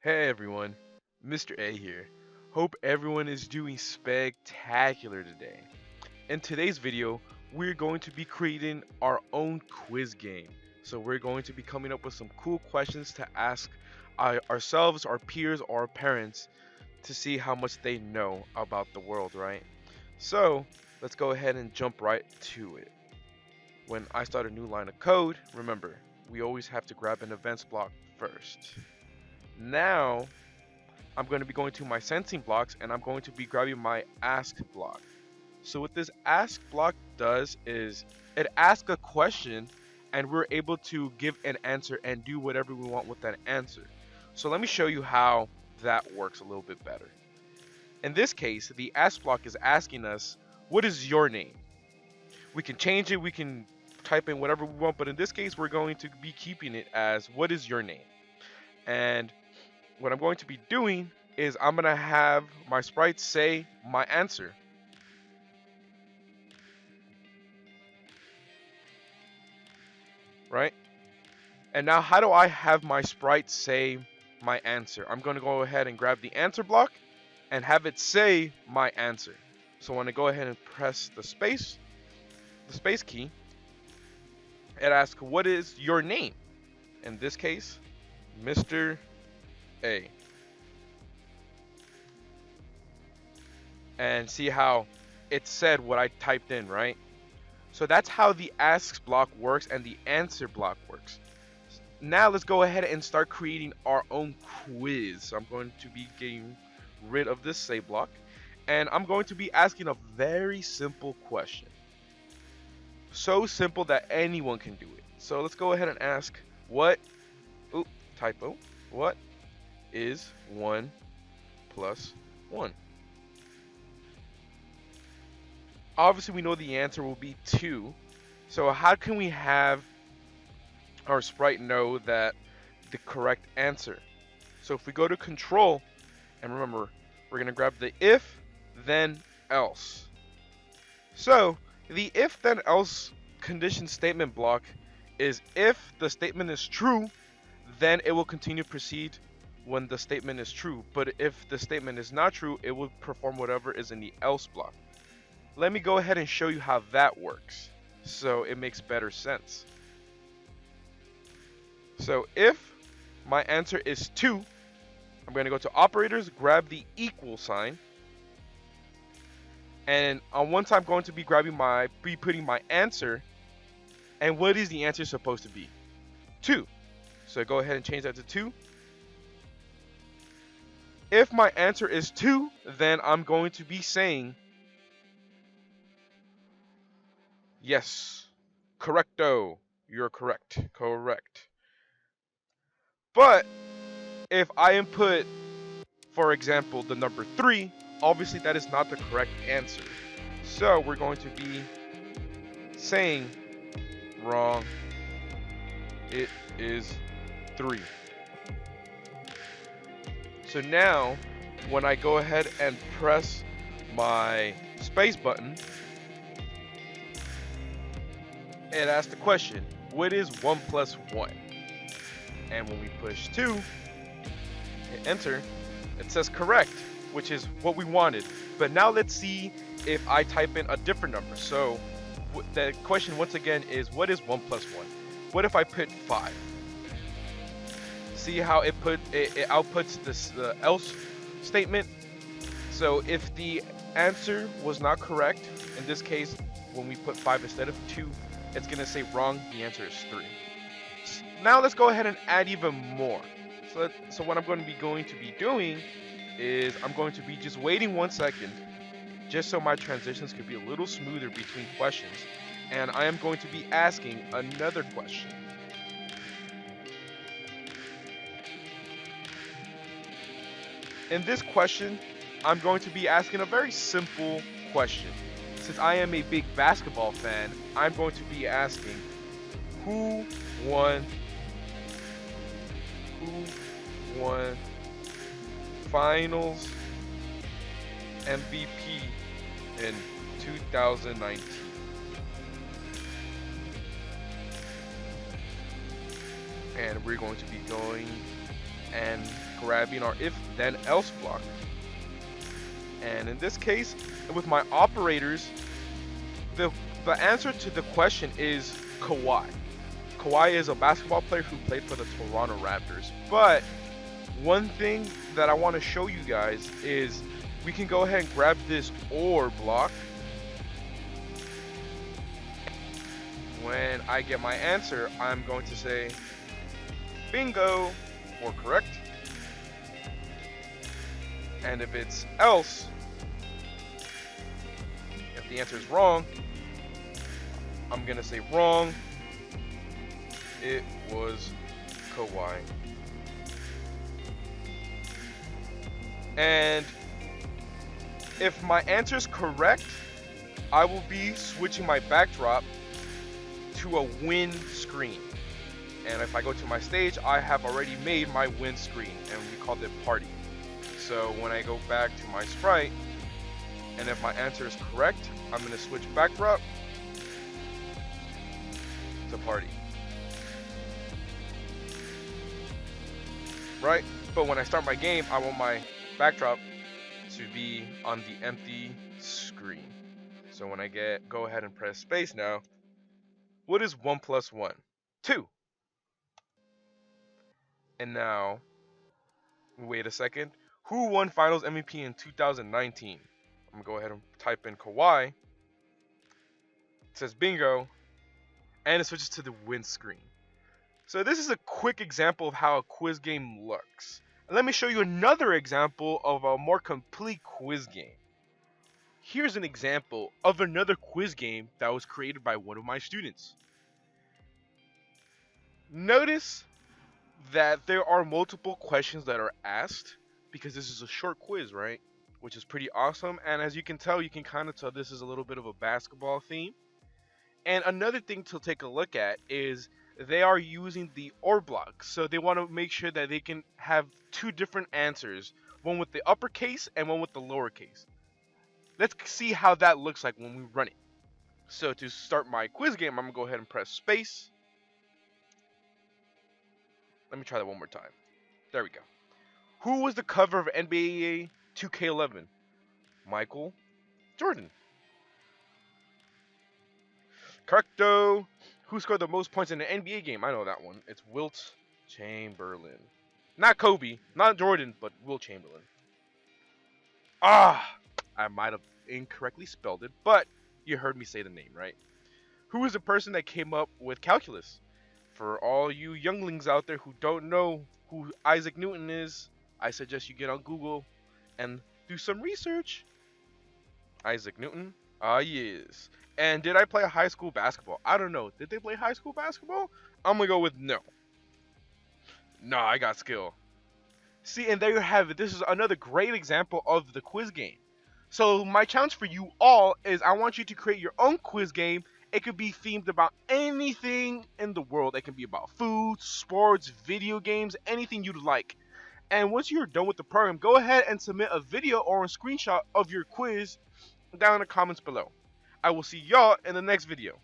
Hey everyone, Mr. A here. Hope everyone is doing spectacular today. In today's video, we're going to be creating our own quiz game. So we're going to be coming up with some cool questions to ask ourselves, our peers, or our parents to see how much they know about the world, right? So let's go ahead and jump right to it. When I start a new line of code, remember, we always have to grab an events block first. Now, I'm going to be going to my sensing blocks and I'm going to be grabbing my ask block. So what this ask block does is it asks a question and we're able to give an answer and do whatever we want with that answer. So let me show you how that works a little bit better. In this case, the ask block is asking us, what is your name? We can change it, we can type in whatever we want, but in this case, we're going to be keeping it as, what is your name? And what I'm going to be doing is I'm going to have my sprite say my answer. Right? And now how do I have my sprite say my answer? I'm going to go ahead and grab the answer block and have it say my answer. So when I go ahead and press the space key, it asks, what is your name? In this case, Mr. A. And see how it said what I typed in, right? So that's how the ask block works and the answer block works. Now let's go ahead and start creating our own quiz. So I'm going to be getting rid of this say block and I'm going to be asking a very simple question. So simple that anyone can do it. So let's go ahead and ask typo, what is 1 plus 1? Obviously we know the answer will be 2. So how can we have our sprite know that the correct answer? So if we go to control, and remember, we're going to grab the if, then else. So the if, then else condition statement block is if the statement is true, then it will continue to proceed when the statement is true. But if the statement is not true, it will perform whatever is in the else block. Let me go ahead and show you how that works so it makes better sense. So if my answer is 2, I'm going to go to operators, grab the equal sign, and on one time I'm going to be putting my answer, and what is the answer supposed to be? 2. So go ahead and change that to 2. If my answer is 2, then I'm going to be saying yes, correcto, you're correct, correct. But if I input, for example, the number 3, obviously that is not the correct answer. So we're going to be saying wrong, it is 3. So now when I go ahead and press my space button, it asks the question, what is 1 plus 1? And when we push 2, hit enter, it says correct, which is what we wanted. But now let's see if I type in a different number. So the question once again is, what is 1 plus 1? What if I put 5? See how it outputs this else statement? So if the answer was not correct, in this case, when we put 5 instead of 2, it's going to say wrong, the answer is 3. Now let's go ahead and add even more. So what I'm going to be doing is I'm going to be just waiting 1 second just so my transitions could be a little smoother between questions. And I am going to be asking another question. In this question, I'm going to be asking a very simple question. Since I am a big basketball fan, I'm going to be asking, who won finals MVP in 2019? And we're going to be going and grabbing our if then else block. And in this case, with my operators, the answer to the question is Kawhi. Kawhi is a basketball player who played for the Toronto Raptors. But one thing that I want to show you guys is we can go ahead and grab this OR block. When I get my answer, I'm going to say bingo or correct. And if it's else, if the answer is wrong, I'm gonna say wrong. It was Kawhi. And if my answer is correct, I will be switching my backdrop to a win screen. And if I go to my stage, I have already made my win screen, and we called it party. So when I go back to my sprite, and if my answer is correct, I'm going to switch backdrop to party. Right? But when I start my game, I want my backdrop to be on the empty screen. So when I go ahead and press space now, what is 1 plus 1? 2. And now, wait a second. Who won Finals MVP in 2019? I'm going to go ahead and type in Kawhi. It says bingo. And it switches to the win screen. So this is a quick example of how a quiz game looks. And let me show you another example of a more complete quiz game. Here's an example of another quiz game that was created by one of my students. Notice that there are multiple questions that are asked because this is a short quiz, right? Which is pretty awesome. And as you can tell, you can kind of tell this is a little bit of a basketball theme. And another thing to take a look at is they are using the OR block. So they want to make sure that they can have two different answers, one with the uppercase and one with the lowercase. Let's see how that looks like when we run it. So to start my quiz game, I'm going to go ahead and press space. Let me try that one more time. There we go. Who was the cover of NBA 2K11? Michael Jordan. Correcto. Who scored the most points in an NBA game? I know that one. It's Wilt Chamberlain. Not Kobe, not Jordan, but Wilt Chamberlain. I might have incorrectly spelled it, but you heard me say the name, right? Who is the person that came up with calculus? For all you younglings out there who don't know who Isaac Newton is, I suggest you get on Google and do some research. Isaac Newton? Yes. And did I play high school basketball? I don't know. Did they play high school basketball? I'm going to go with no. Nah, I got skill. See, and there you have it. This is another great example of the quiz game. So my challenge for you all is I want you to create your own quiz game. It could be themed about anything in the world. It can be about food, sports, video games, anything you'd like. And once you're done with the program, go ahead and submit a video or a screenshot of your quiz down in the comments below. I will see y'all in the next video.